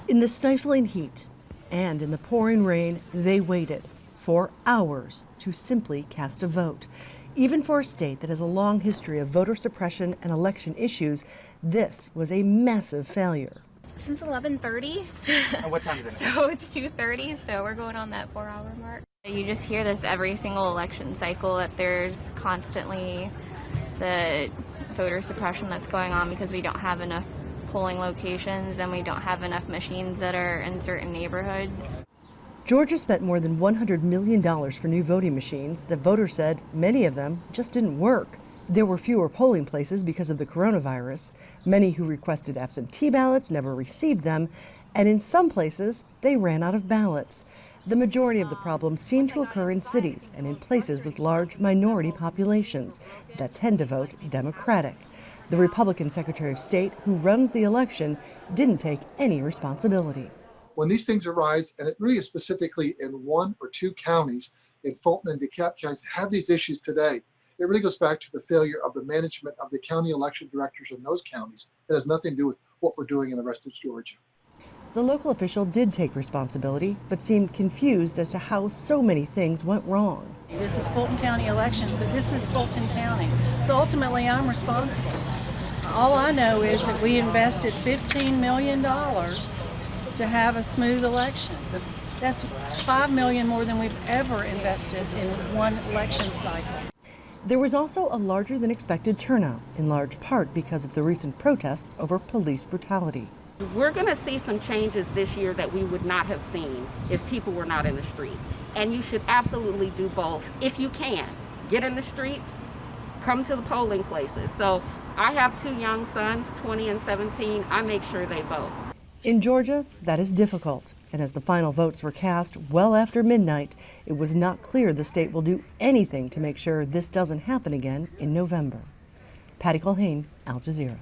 In the stifling heat and in the pouring rain, they waited for hours to simply cast a vote. Even for a state that has a long history of voter suppression and election issues, this was a massive failure. Since 11:30. And what time is it? So it's 2:30, so we're going on that 4-hour mark. You just hear this every single election cycle, that there's constantly the voter suppression that's going on because we don't have enough polling locations and we don't have enough machines that are in certain neighborhoods. Georgia spent more than $100 million for new voting machines that voters said many of them just didn't work. There were fewer polling places because of the coronavirus. Many who requested absentee ballots never received them, and in some places they ran out of ballots. The majority of the problems seem to occur in cities and in places with large minority populations that tend to vote Democratic. The Republican Secretary of State who runs the election didn't take any responsibility. When these things arise, and it really is specifically in one or two counties, in Fulton and DeKalb counties, have these issues today, it really goes back to the failure of the management of the county election directors in those counties. It has nothing to do with what we're doing in the rest of Georgia. The local official did take responsibility, but seemed confused as to how so many things went wrong. This is Fulton County elections, but this is Fulton County. So ultimately, I'm responsible. All I know is that we invested $15 million to have a smooth election. That's $5 million more than we've ever invested in one election cycle. There was also a larger than expected turnout, in large part because of the recent protests over police brutality. We're going to see some changes this year that we would not have seen if people were not in the streets. And you should absolutely do both if you can. Get in the streets, come to the polling places. So I have two young sons, 20 and 17. I make sure they vote. In Georgia, that is difficult. And as the final votes were cast well after midnight, it was not clear the state will do anything to make sure this doesn't happen again in November. Culhane, Al Jazeera.